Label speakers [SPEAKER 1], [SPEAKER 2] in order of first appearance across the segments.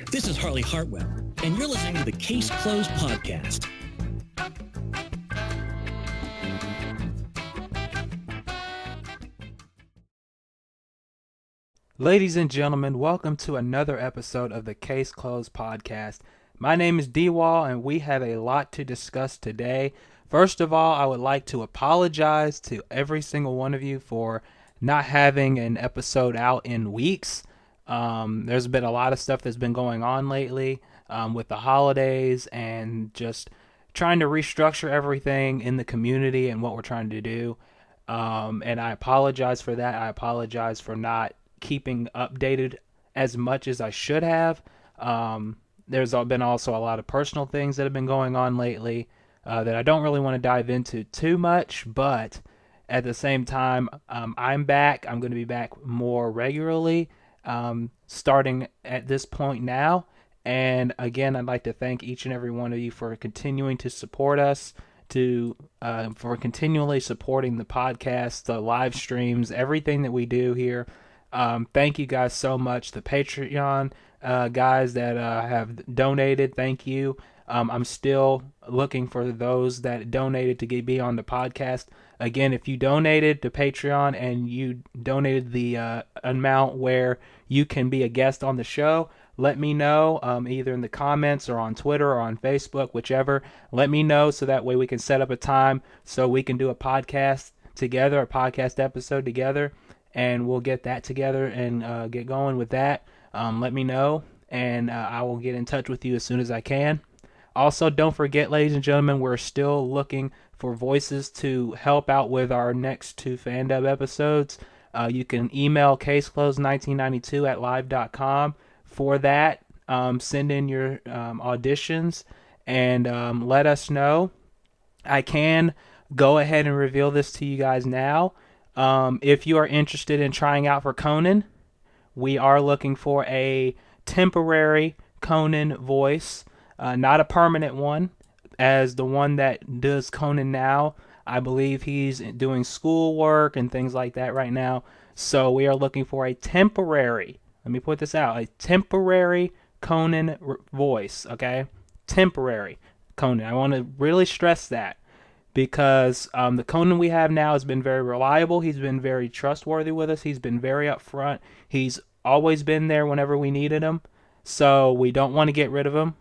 [SPEAKER 1] This is Harley Hartwell, and you're listening to the Case Closed Podcast.
[SPEAKER 2] Ladies and gentlemen, welcome to another episode of the Case Closed Podcast. My name is D-Wall, and we have a lot to discuss today. First of all, I would like to apologize to every single one of you for not having an episode out in weeks. There's been a lot of stuff that's been going on lately with the holidays and just trying to restructure everything in the community and what we're trying to do. And I apologize for that. I apologize for not keeping updated as much as I should have. There's been also a lot of personal things that have been going on lately that I don't really want to dive into too much, but at the same time, I'm back. I'm going to be back more regularly starting at this point now. And again, I'd like to thank each and every one of you for continuing to support us, for continually supporting the podcast, the live streams, everything that we do here. Thank you guys so much. The Patreon guys that have donated, thank you. I'm still looking for those that donated to be on the podcast. Again, if you donated to Patreon and you donated the amount where you can be a guest on the show, let me know either in the comments or on Twitter or on Facebook, whichever. Let me know so that way we can set up a time so we can do a podcast together, a podcast episode together, and we'll get that together and get going with that. Let me know, and I will get in touch with you as soon as I can. Also, don't forget, ladies and gentlemen, we're still looking for voices to help out with our next two FanDub episodes. You can email caseclosed1992@live.com for that. Send in your auditions and let us know. I can go ahead and reveal this to you guys now. If you are interested in trying out for Conan, we are looking for a temporary Conan voice. Not a permanent one, as the one that does Conan now, I believe he's doing schoolwork and things like that right now. So we are looking for a temporary, let me put this out, a temporary Conan voice, okay? Temporary Conan. I want to really stress that because the Conan we have now has been very reliable. He's been very trustworthy with us. He's been very upfront. He's always been there whenever we needed him. So we don't want to get rid of him.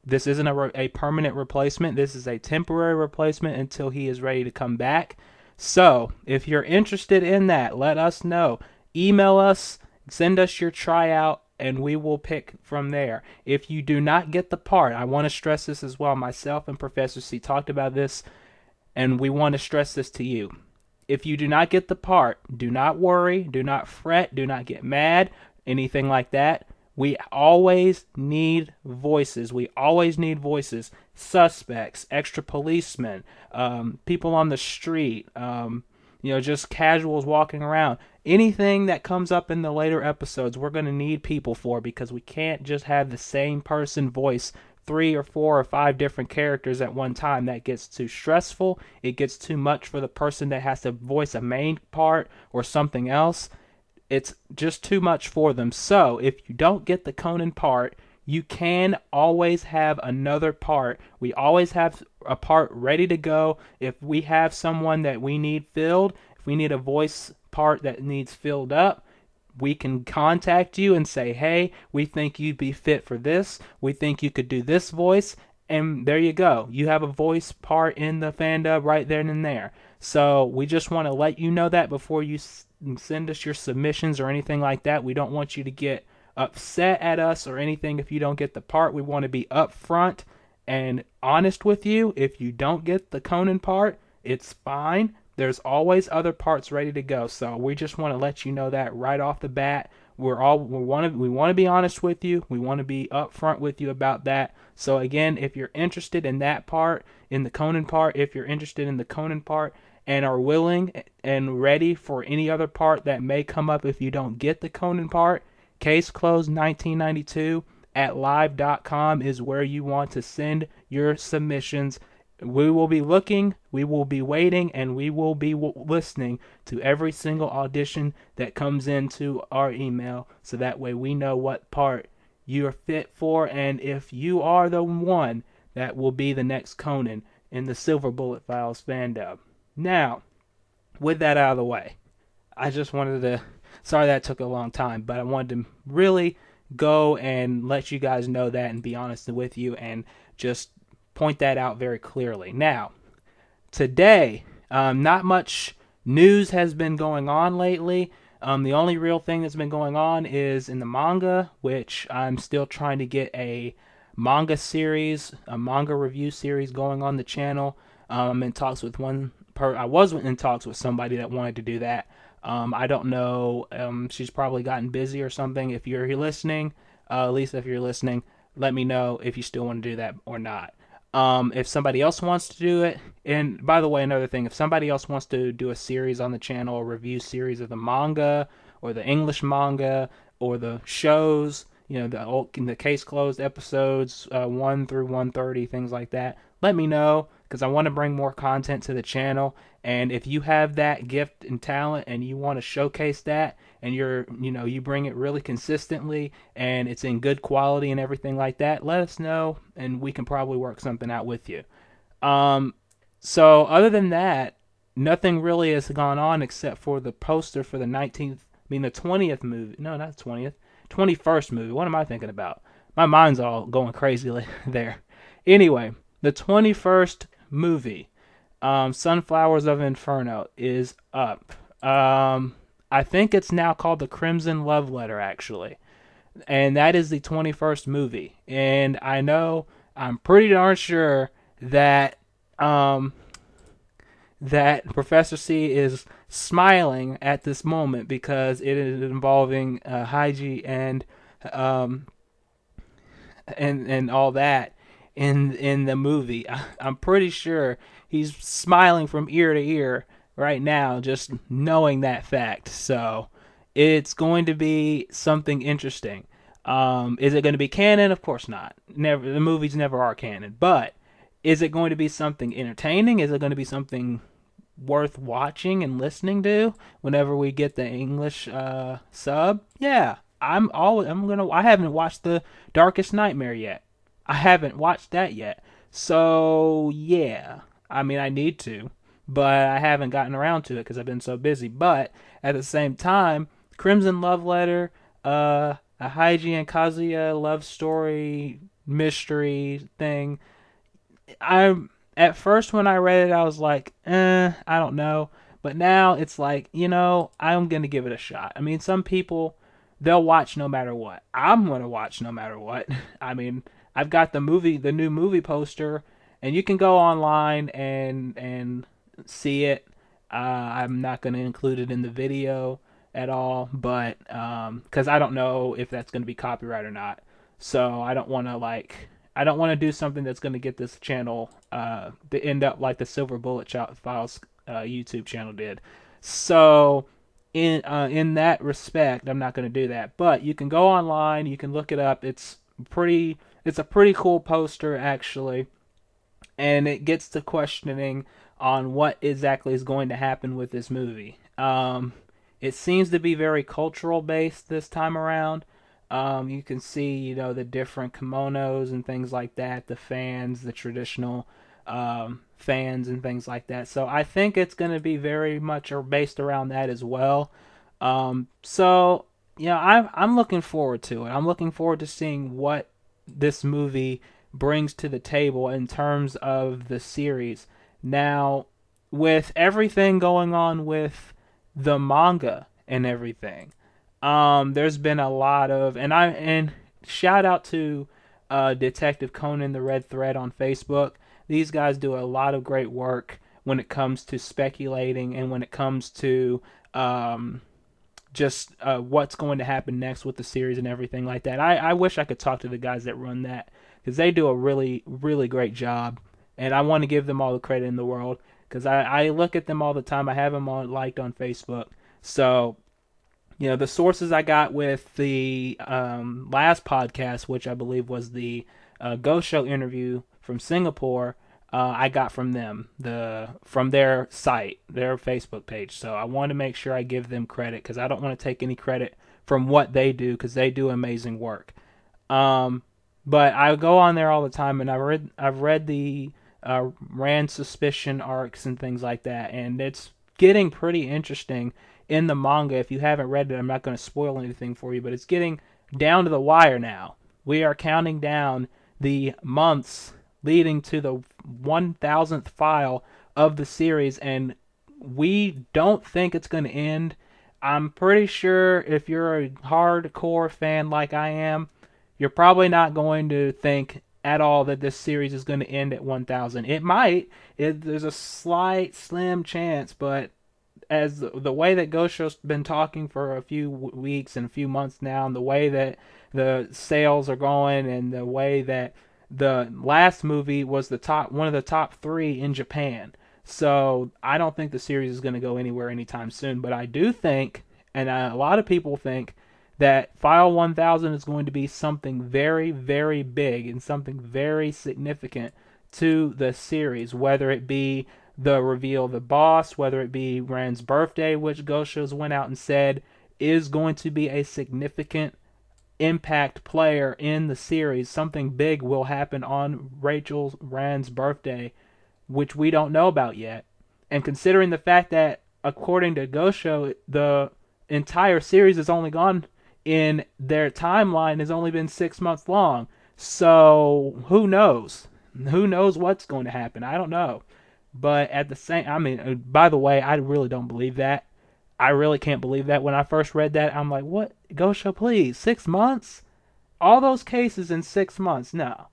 [SPEAKER 2] This isn't a permanent replacement. This is a temporary replacement until he is ready to come back. So if you're interested in that, let us know. Email us, send us your tryout, and we will pick from there. If you do not get the part, I want to stress this as well. Myself and Professor C talked about this, and we want to stress this to you. If you do not get the part, do not worry, do not fret, do not get mad, anything like that. We always need voices. We always need voices. Suspects, extra policemen, people on the street, just casuals walking around. Anything that comes up in the later episodes, we're going to need people for, because we can't just have the same person voice 3 or 4 or 5 different characters at one time. That gets too stressful. It gets too much for the person that has to voice a main part or something else. It's just too much for them. So if you don't get the Conan part, you can always have another part. We always have a part ready to go. If we have someone that we need filled, if we need a voice part that needs filled up, we can contact you and say, hey, we think you'd be fit for this. We think you could do this voice. And there you go. You have a voice part in the FanDub right then and there. So we just want to let you know that before you send us your submissions or anything like that. We don't want you to get upset at us or anything if you don't get the part. We want to be upfront and honest with you. If you don't get the Conan part, it's fine. There's always other parts ready to go. So we just want to let you know that right off the bat. We want to be honest with you. We want to be upfront with you about that. So again, if you're interested in that part, in the Conan part, if you're interested in the Conan part and are willing and ready for any other part that may come up if you don't get the Conan part, Case Closed 1992 at live.com is where you want to send your submissions. We will be looking, we will be waiting, and we will be listening to every single audition that comes into our email, so that way we know what part you're fit for, and if you are the one that will be the next Conan in the Silver Bullet Files fandom. Now, with that out of the way, I just wanted to, sorry that took a long time, but I wanted to really go and let you guys know that and be honest with you and just point that out very clearly. Now, today, not much news has been going on lately. The only real thing that's been going on is in the manga, which I'm still trying to get a manga series, a manga review series going on the channel. I'm in talks with I was in talks with somebody that wanted to do that. I don't know. She's probably gotten busy or something. If you're listening, Lisa, if you're listening, let me know if you still want to do that or not. If somebody else wants to do it, and by the way, another thing, if somebody else wants to do a series on the channel, a review series of the manga, or the English manga, or the shows, the Case Closed episodes, 1 through 130, things like that, let me know, because I want to bring more content to the channel. And if you have that gift and talent and you want to showcase that, and you bring it really consistently and it's in good quality and everything like that, let us know and we can probably work something out with you. So other than that, nothing really has gone on except for the poster for the 20th movie. No, not 20th. 21st movie. What am I thinking about? My mind's all going crazy there. Anyway, the 21st movie, Sunflowers of Inferno, is up. I think it's now called The Crimson Love Letter, actually. And that is the 21st movie. And I'm pretty darn sure that that Professor C is smiling at this moment because it is involving Haiji and all that in the movie. I'm pretty sure he's smiling from ear to ear right now, just knowing that fact. So it's going to be something interesting. Is it going to be canon? Of course not. Never. The movies never are canon. But is it going to be something entertaining? Is it going to be something worth watching and listening to whenever we get the English sub? Yeah, I haven't watched The Darkest Nightmare yet. I haven't watched that yet. So yeah, I mean I need to, but I haven't gotten around to it because I've been so busy. But at the same time, Crimson Love Letter, a Haiji and Kazuya love story mystery thing. At first when I read it, I was like, I don't know. But now it's like, I'm going to give it a shot. I mean, some people, they'll watch no matter what. I'm going to watch no matter what. I mean, I've got the new movie poster, and you can go online and see it. I'm not going to include it in the video at all, but because I don't know if that's going to be copyright or not. So I don't want to do something that's going to get this channel to end up like the Silver Bullet Files YouTube channel did. So in that respect, I'm not going to do that. But you can go online, you can look it up. It's a pretty cool poster actually, and it gets to questioning on what exactly is going to happen with this movie. It seems to be very cultural based this time around. You can see, the different kimonos and things like that, the fans, the traditional fans and things like that. So I think it's going to be very much based around that as well. So I'm looking forward to it. I'm looking forward to seeing what this movie brings to the table in terms of the series. Now, with everything going on with the manga and everything, there's been a lot of, and shout out to Detective Conan the Red Thread on Facebook. These guys do a lot of great work when it comes to speculating and when it comes to just what's going to happen next with the series and everything like that. I wish I could talk to the guys that run that because they do a really, really great job, and I want to give them all the credit in the world because I look at them all the time. I have them liked on Facebook. So, the sources I got with the last podcast, which I believe was the Ghost Show interview from Singapore, I got from them, from their site, their Facebook page. So I want to make sure I give them credit because I don't want to take any credit from what they do because they do amazing work. But I go on there all the time, and I've read the Rand suspicion arcs and things like that, and it's getting pretty interesting in the manga. If you haven't read it, I'm not going to spoil anything for you, but it's getting down to the wire now. We are counting down the months leading to the 1000th file of the series, and we don't think it's going to end. I'm pretty sure if you're a hardcore fan like I am, you're probably not going to think at all that this series is going to end at 1000. It might. There's a slight, slim chance, but as the way that Gosho's been talking for a few weeks and a few months now, and the way that the sales are going, and the way that the last movie was one of the top 3 in Japan. So I don't think the series is going to go anywhere anytime soon. But I do think, and a lot of people think, that File 1000 is going to be something very, very big and something very significant to the series, whether it be the reveal of the boss, whether it be Rand's birthday, which Gosho's went out and said is going to be a significant impact player in the series. Something big will happen on Rand's birthday, which we don't know about yet. And considering the fact that, according to Gosho, the entire series has only gone in their timeline has only been 6 months long. So who knows? Who knows what's going to happen? I don't know. But at the same, I mean, by the way, I really don't believe that. I really can't believe that. When I first read that, I'm like, what? Gosho, please, 6 months? All those cases in 6 months? No,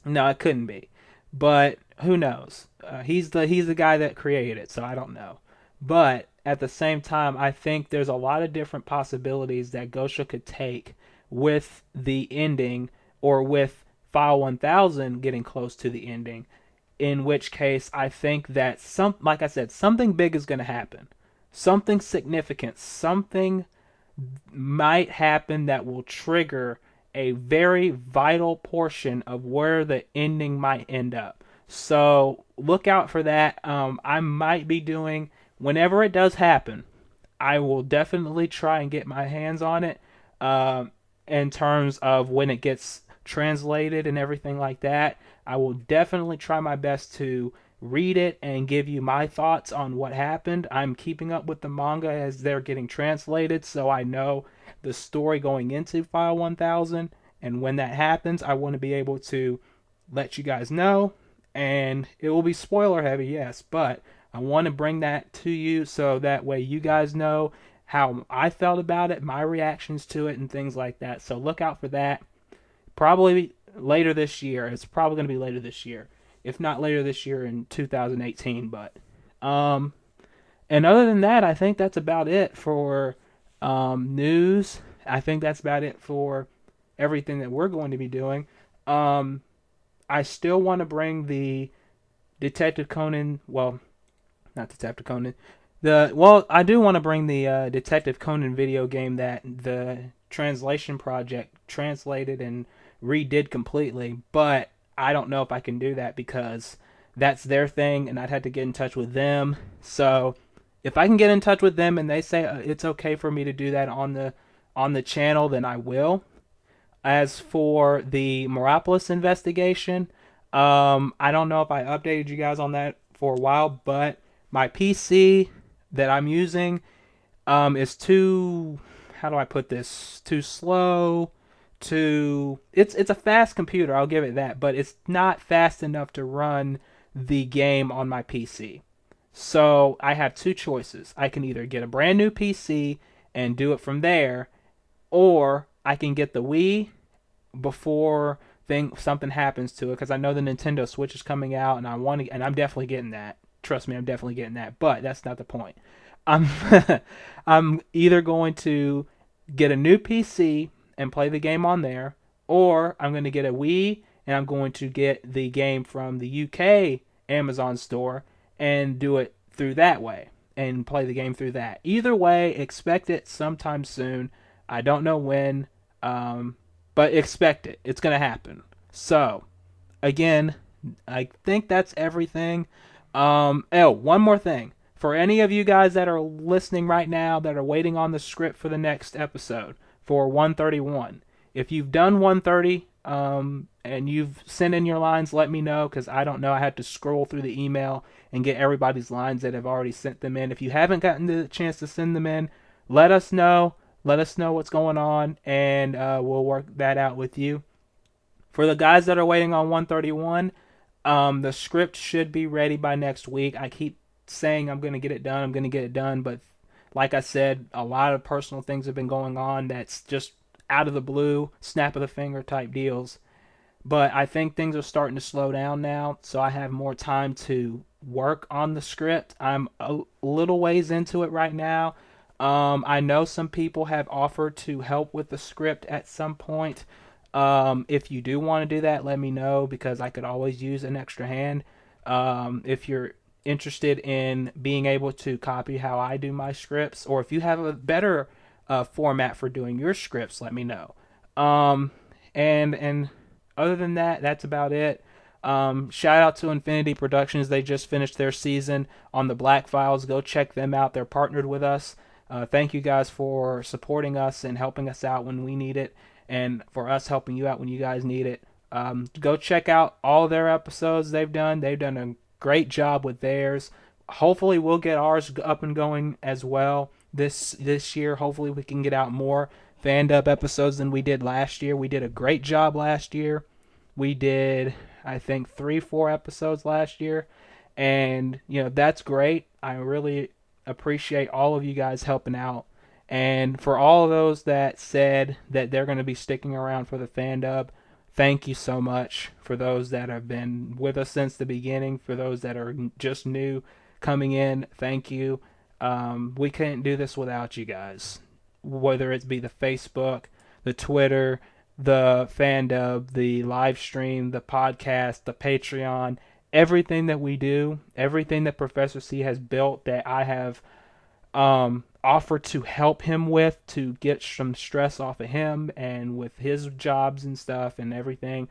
[SPEAKER 2] it couldn't be. But who knows? He's the guy that created it, so I don't know. But at the same time, I think there's a lot of different possibilities that Gosho could take with the ending, or with File 1000 getting close to the ending. In which case, I think that like I said, something big is going to happen. Something significant, something might happen that will trigger a very vital portion of where the ending might end up. So look out for that. I might be doing, whenever it does happen, I will definitely try and get my hands on it, in terms of when it gets translated and everything like that. I will definitely try my best to read it and give you my thoughts on what happened. I'm keeping up with the manga as they're getting translated, so I know the story going into File 1000, and when that happens, I want to be able to let you guys know. And it will be spoiler heavy, yes, but I want to bring that to you so that way you guys know how I felt about it, my reactions to it, and things like that. So look out for that. Probably later this year. It's probably going to be later this year, if not later this year in 2018. But and other than that, I think that's about it for news. I think that's about it for everything that we're going to be doing. I still want to bring the Detective Conan. Well, not Detective Conan. I do want to bring the Detective Conan video game that the translation project translated and redid completely, but I don't know if I can do that because that's their thing, and I'd have to get in touch with them. So if I can get in touch with them and they say it's okay for me to do that on the channel, then I will. As for the Meropolis investigation, I don't know if I updated you guys on that for a while, but my PC that I'm using is too, how do I put this? Too slow. It's a fast computer, I'll give it that, but it's not fast enough to run the game on my PC. So I have two choices. I can either get a brand new PC and do it from there, or I can get the Wii before something happens to it, because I know the Nintendo Switch is coming out, and I'm definitely getting that. Trust me, I'm definitely getting that. But that's not the point. I'm I'm either going to get a new PC and play the game on there, or I'm going to get a Wii and I'm going to get the game from the UK Amazon store and do it through that way and play the game through that. Either way, expect it sometime soon. I don't know when, but expect it. It's going to happen. So, again, I think that's everything. One more thing. For any of you guys that are listening right now that are waiting on the script for the next episode, for 131, if you've done 130 and you've sent in your lines, let me know, because I don't know. I had to scroll through the email and get everybody's lines that have already sent them in. If you haven't gotten the chance to send them in, let us know. Let us know what's going on, and we'll work that out with you. For the guys that are waiting on 131, the script should be ready by next week. I keep saying I'm going to get it done, but like I said, a lot of personal things have been going on that's just out of the blue, snap of the finger type deals. But I think things are starting to slow down now, so I have more time to work on the script. I'm a little ways into it right now. I know some people have offered to help with the script at some point. If you do want to do that, let me know, because I could always use an extra hand. If you're interested in being able to copy how I do my scripts, or if you have a better format for doing your scripts, let me know. And other than that, that's about it. Shout out to Infinity Productions. They just finished their season on the Black Files. Go check them out. They're partnered with us. Thank you guys for supporting us and helping us out when we need it, and for us helping you out when you guys need it. Go check out all their episodes they've done. They've done a great job with theirs. Hopefully we'll get ours up and going as well this year. Hopefully we can get out more Fandub episodes than we did last year. We did a great job last year. We did, I think, 3-4 episodes last year, and that's great. I really appreciate all of you guys helping out. And for all of those that said that they're going to be sticking around for the Fandub, thank you so much. For those that have been with us since the beginning, for those that are just new coming in, thank you. We couldn't do this without you guys. Whether it be the Facebook, the Twitter, the Fandub, the live stream, the podcast, the Patreon, everything that we do, everything that Professor C has built that I have offered to help him with, to get some stress off of him and with his jobs and stuff and everything.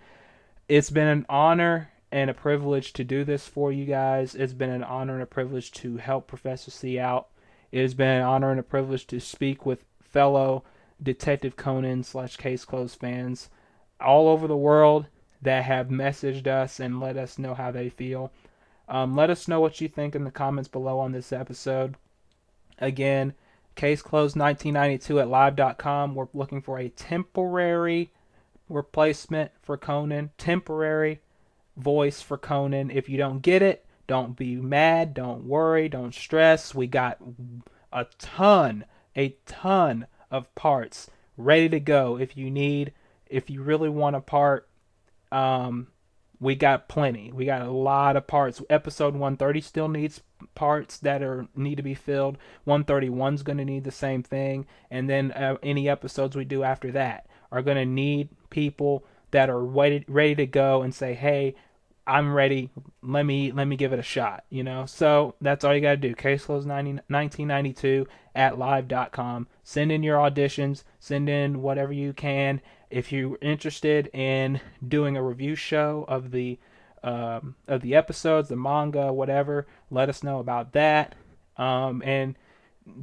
[SPEAKER 2] It's been an honor and a privilege to do this for you guys. It's been an honor and a privilege to help Professor C out. It has been an honor and a privilege to speak with fellow Detective Conan / Case Closed fans all over the world that have messaged us and let us know how they feel. Let us know what you think in the comments below on this episode. Again, Case Closed 1992 at live.com. We're looking for a temporary replacement for Conan, temporary voice for Conan. If you don't get it, don't be mad, don't worry, don't stress. We got a ton of parts ready to go. If you really want a part, we got plenty. We got a lot of parts. Episode 130 still needs parts that need to be filled. 131's going to need the same thing, and then any episodes we do after that are going to need people that are ready to go and say, hey, I'm ready, let me give it a shot, So that's all you got to do. Case Closed 1992 at live.com. Send in your auditions, send in whatever you can. If you're interested in doing a review show of the episodes, the manga, whatever, let us know about that. And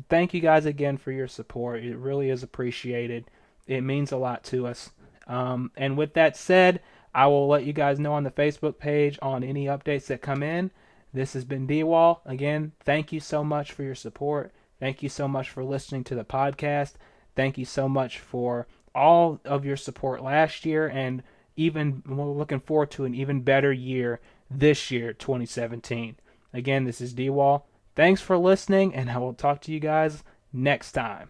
[SPEAKER 2] thank you guys again for your support. It really is appreciated. It means a lot to us. And with that said, I will let you guys know on the Facebook page on any updates that come in. This has been D-Wall. Again, thank you so much for your support. Thank you so much for listening to the podcast. Thank you so much for all of your support last year, and even we're looking forward to an even better year this year, 2017. Again, this is D-Wall. Thanks for listening, and I will talk to you guys next time.